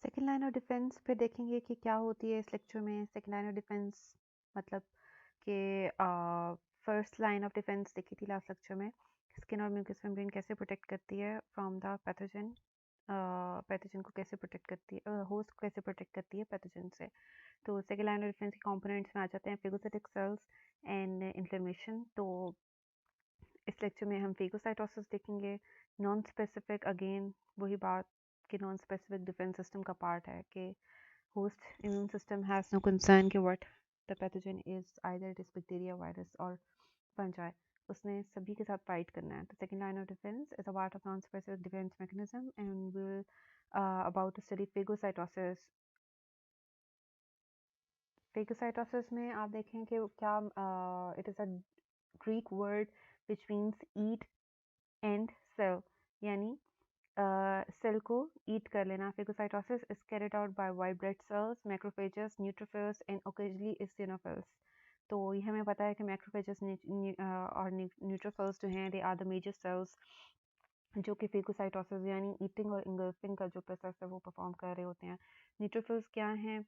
Second line of defence पे देखेंगे कि क्या होती है इस लेक्चर में। सेकेंड लाइन ऑफ डिफेंस मतलब कि फर्स्ट लाइन ऑफ डिफेंस देखी थी लास्ट लेक्चर में, स्किन और म्यूकस मेम्ब्रेन कैसे प्रोटेक्ट करती है फ्रॉम द पैथोजन, पैथोजन को कैसे प्रोटेक्ट करती है, होस्ट को कैसे प्रोटेक्ट करती है पैथोजन से। तो सेकेंड लाइन ऑफ डिफेंस के कंपोनेंट्स में आ जाते हैं फेगोसाइटिक सेल्स एंड इन्फ्लेमेशन। तो इस लेक्चर में हम फेगोसाइटोसिस देखेंगे। नॉन स्पेसिफिक अगेन वही बात कि नॉन स्पेसिफिक डिफेंस सिस्टम का पार्ट है कि host immune system has no concern कि what the pathogen is, either it is bacteria, virus or fungi, उसने सभी के साथ फाइट करना है। तो second line of defense is a part of non-specific defense mechanism and we will about to study phagocytosis। phagocytosis में आप देखें कि क्या it is a Greek word which means eat and cell, यानी सेल को ईट कर लेना। Phagocytosis is carried out by white blood cells, macrophages, neutrophils and occasionally इसिनोफिल्स। तो ये हमें पता है कि मैक्रोफेजेस और न्यूट्रोफिल्स जो हैं they are the major cells जो कि फेगोसाइटोसिस यानी ईटिंग और इंगल्फिंग का जो प्रोसेस है वो परफॉर्म कर रहे होते हैं। न्यूट्रोफिल्स क्या हैं?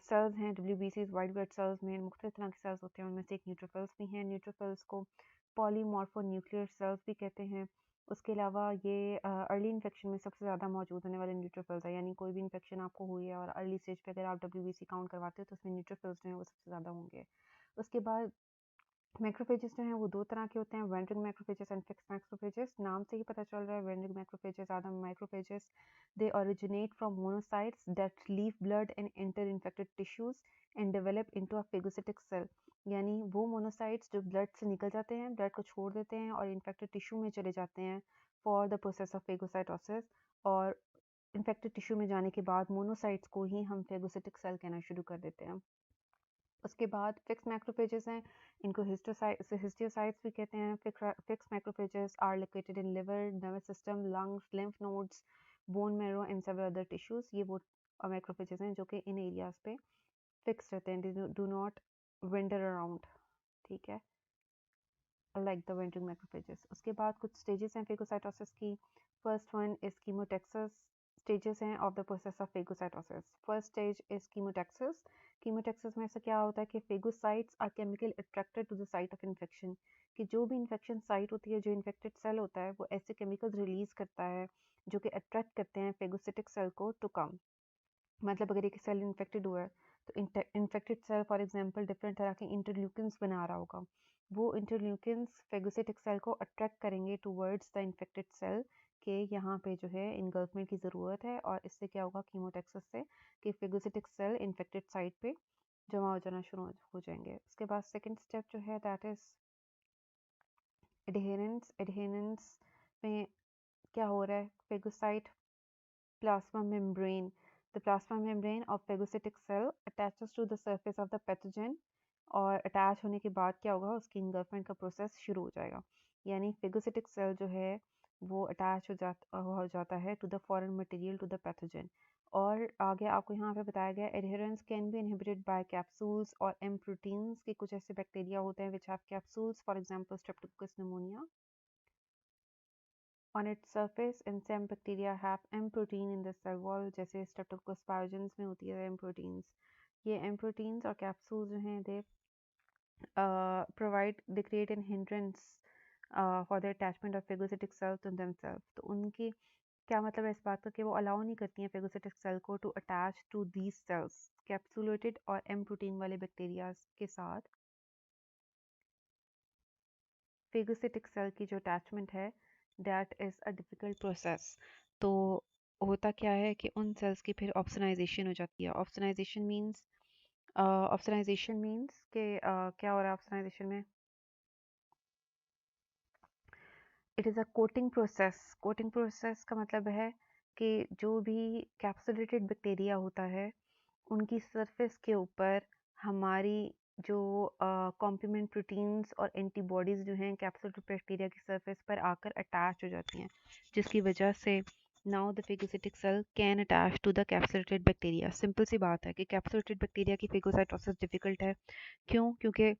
सेल्स हैं WBCs, वाइट ब्लड सेल्स में मुख्तलिफ तरह के सेल्स होते हैं, उनमें से एक न्यूट्रोफिल्स भी हैं। न्यूट्रोफिल्स को पॉलीमॉर्फोन्यूक्लियर सेल्स भी कहते हैं। उसके अलावा ये अर्ली इन्फेक्शन में सबसे ज़्यादा मौजूद होने वाले न्यूट्रोफिल्स है, यानी कोई भी इन्फेक्शन आपको हुई है और अर्ली स्टेज पे अगर आप WBC काउंट करवाते हो तो उसमें न्यूट्रोफिल्स जो हैं वो सबसे ज़्यादा होंगे। उसके बाद मैक्रोफेजेस जो हैं वो दो तरह के होते हैं, wandering macrophages and fix macrophages. नाम से ही पता चल रहा है wandering macrophages are the macrophages, they originate from monocytes that leave blood and enter infected tissues and develop into a phagocytic cell. यानी वो मोनोसाइट्स जो ब्लड से निकल जाते हैं, ब्लड को छोड़ देते हैं और इन्फेक्टेड टिश्यू में चले जाते हैं for the process of phagocytosis, और इन्फेक्टेड टिश्यू में जाने के बाद मोनोसाइट्स को ही हम फेगोसिटिक सेल कहना शुरू कर देते हैं। उसके बाद फिक्स मैक्रोफेजेस हैं, इनको हिस्टोसाइट्स भी कहते हैं। Fix macrophages are located in liver, nervous system, lungs, lymph nodes, bone marrow and several other tissues. ये वो मैक्रोफेजेस हैं जो कि इन एरियाज पे फिक्स रहते हैं, they do not vendor around, ठीक है, लाइक द वेंट्रिक मैक्रोफेजेस। उसके बाद कुछ स्टेजेस हैं फेगोसाइटोसिस की। First one is chemotaxis. Stages हैं of the process of phagocytosis. First stage is chemotaxis. Chemotaxis में से क्या होता है कि phagocytes are chemical attracted to the site of infection, कि जो भी इन्फेक्शन साइट होती है, जो इन्फेक्टेड सेल होता है, वो ऐसे केमिकल्स रिलीज करता है जो कि अट्रैक्ट करते हैं फेगोसिटिक सेल को टू कम। मतलब अगर एक सेल इन्फेक्टेड हुआ है तो infected cell for example different तरह के इंटरल्यूकिन्स बना रहा होगा, वो इंटरल्यूकिन्स फेगोसिटिक सेल को अट्रैक्ट करेंगे टूवर्ड्स द इन्फेक्टेड सेल के यहाँ पे जो है इनगल्फमेंट की ज़रूरत है, और इससे क्या होगा कीमोटेक्सिस से कि फेगोसिटिक सेल इन्फेक्टेड साइट पे जमा हो जाना शुरू हो जाएंगे। उसके बाद सेकेंड स्टेप जो है दैट इज एडहेरेंस। एडहेरेंस में क्या हो रहा है, phagocyte plasma membrane. The plasma membrane of phagocytic cell attaches to the surface of the pathogen, और अटैच होने के बाद क्या होगा, उसकी इंगल्फमेंट का प्रोसेस शुरू हो जाएगा। यानी फेगोसिटिक सेल जो है वो अटैच हो जाता है to the foreign material to the pathogen. और आगे आपको यहाँ पे बताया गया adherence can be inhibited by capsules और एम प्रोटीन्स के। कुछ ऐसे बैक्टीरिया होते हैं which have capsules, for example Streptococcus pneumoniae on its surface, and some bacteria have M protein in the cell wall, जैसे Streptococcus pyogenes में होती है M proteins। ये M proteins और capsules जो हैं they create an hindrance for the attachment of phagocytic cells to themselves। तो उनकी क्या मतलब है इस बात का कि वो अलाउ नहीं करती हैं phagocytic cell को to attach to these cells। Capsulated और M protein वाले बैक्टीरिया के साथ फेगोसिटिक सेल की जो अटैचमेंट है that is a difficult process. तो होता क्या है कि उन सेल्स की फिर ऑप्सनाइजेशन हो जाती है। ऑप्सनाइजेशन मीन्स कि क्या हो रहा है ऑप्सनाइजेशन में, it is a coating process. Coating process का मतलब है कि जो भी कैप्सुलेटेड बैक्टीरिया होता है उनकी सरफेस के ऊपर हमारी जो कॉम्प्लीमेंट प्रोटीन्स और एंटीबॉडीज़ जो हैं कैप्सुलेटेड बैक्टीरिया की सरफेस पर आकर अटैच हो जाती हैं, जिसकी वजह से now the phagocytic cell can attach to the capsulated bacteria. Simple सी बात है कि कैप्सुलेटेड बैक्टीरिया की फेगोसाइटोसिस डिफिकल्ट है। क्यों? क्योंकि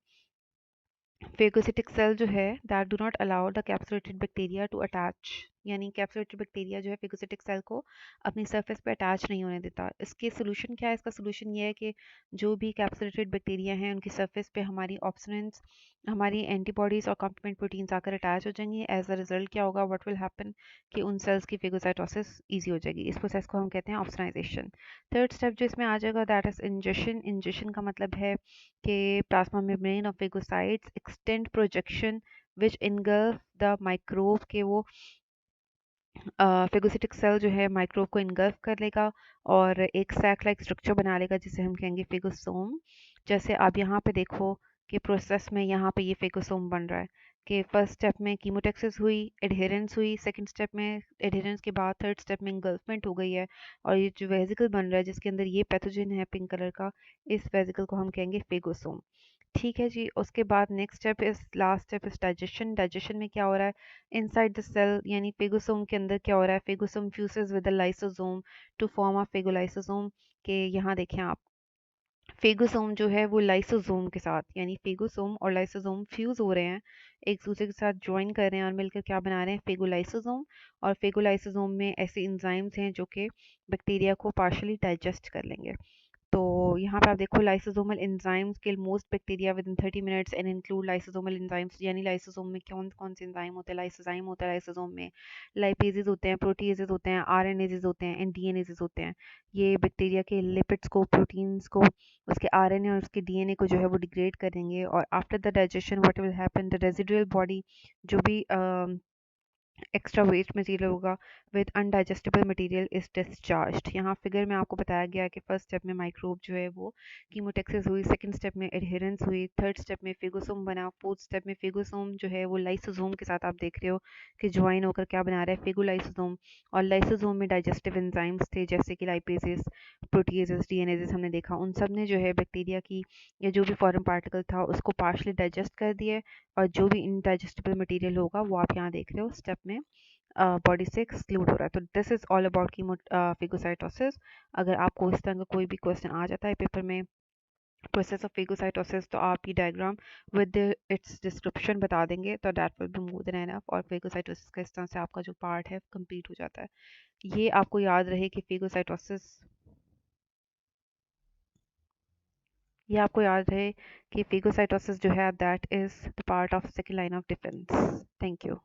फेगोसिटिक सेल जो है that do not allow the capsulated bacteria to attach यानी कैप्सुलेटेड बैक्टीरिया जो है फेगोसिटिक सेल को अपनी सरफेस पे अटैच नहीं होने देता। इसके सोल्यूशन क्या है? इसका सोल्यूशन ये है कि जो भी कैप्सुलेटेड बैक्टीरिया हैं उनकी सरफेस पे हमारी ऑप्सनेंट्स, हमारी एंटीबॉडीज और कॉम्प्लीमेंट प्रोटीन्स आकर अटैच हो जाएंगी। एज अ रिजल्ट क्या होगा, व्हाट विल हैपन कि उन सेल्स की फेगोसाइटोसिस ईजी हो जाएगी। इस प्रोसेस को हम कहते हैं ऑप्सनाइजेशन। थर्ड स्टेप जो इसमें आ जाएगा दैट इज इंजेशन। इंजेशन का मतलब है कि plasma membrane of phagocytes extend projection which engulf the microbe के वो फेगोसिटिक सेल जो है माइक्रोब को इनगल्फ कर लेगा और एक सैक लाइक स्ट्रक्चर बना लेगा जिसे हम कहेंगे फेगोसोम। जैसे आप यहाँ पे देखो कि प्रोसेस में यहाँ पे ये फेगोसोम बन रहा है कि फर्स्ट स्टेप में कीमोटेक्सिस हुई, एडहेरेंस हुई, सेकंड स्टेप में एडहेरेंस के बाद थर्ड स्टेप में इंगल्फमेंट हो गई है और ये जो वेजिकल बन रहा है जिसके अंदर ये पैथोजन है पिंक कलर का, इस वेजिकल को हम कहेंगे फेगोसोम। ठीक है जी। उसके बाद next step is last step is digestion. Digestion में क्या हो रहा है, इनसाइड द सेल यानी फेगोसोम के अंदर क्या हो रहा है, phagosome fuses with the lysosome to form a phagolysosome. के यहाँ देखें आप, फेगोसोम जो है वो लाइसोसोम के साथ यानी फेगोसोम और लाइसोसोम फ्यूज हो रहे हैं, एक दूसरे के साथ ज्वाइन कर रहे हैं और मिलकर क्या बना रहे हैं, फेगोलाइसोसोम। और फेगोलाइसोसोम में ऐसे इंजाइम्स हैं जो कि बैक्टीरिया को पार्शली डाइजेस्ट कर लेंगे। तो यहाँ पे आप देखो lysosomal enzymes kill most bacteria with in 30 minutes and include lysosomal enzymes. यानी लाइसोसोम में कौन कौन से एंजाइम होते हैं, लाइसोजाइम होता है लाइसोसोम में, लाइपेजेस होते हैं, प्रोटीएजेस होते हैं, आरएनएजेस होते हैं एंड डीएनएजेस होते हैं। ये बैक्टीरिया के लिपिड्स को, प्रोटीन्स को, उसके आरएनए और उसके डीएनए को जो है वो डिग्रेड करेंगे और after the digestion what will happen, the residual body जो भी एक्स्ट्रा वेस्ट मटेरियल होगा विद अनडाइजेस्टेबल मटेरियल इज डिस्चार्ज्ड। यहाँ फिगर में आपको बताया गया है कि फर्स्ट स्टेप में माइक्रोब जो है वो कीमोटेक्सिस हुई, सेकंड स्टेप में एडहेरेंस हुई, थर्ड स्टेप में फेगोसोम बना, फोर्थ स्टेप में फेगोसोम जो है वो लाइसोसोम के साथ आप देख रहे हो कि ज्वाइन होकर क्या बना रहा है, फेगोलाइसोसोम। और लाइसोसोम में डाइजेस्टिव एंजाइम्स थे जैसे कि लाइपेजेस, प्रोटीएजेस, डीएनएजेस हमने देखा, उन सब ने जो है बैक्टीरिया की या जो भी फॉरेन पार्टिकल था उसको पार्शली डाइजेस्ट कर दिया और जो भी इनडाइजेस्टेबल मटेरियल होगा वो आप यहाँ देख रहे हो स्टेप में बॉडी से एक्सक्लूड हो रहा है। तो this is all about phagocytosis. अगर आपको इस तरह का कोई भी क्वेश्चन आ जाता है पेपर में, प्रोसेस ऑफ फेगोसाइटोसिस, तो आप ये डायग्राम विद इट्स डिस्क्रिप्शन बता देंगे तो that will be more than enough. और फेगोसाइटोसिस का इस तरह से आपका जो पार्ट है कंप्लीट हो जाता है। ये आपको याद रहे कि फेगोसाइटोसिस, ये आपको याद रहे कि फेगोसाइटोसिस जो है that is the part of second line of defence. Thank you.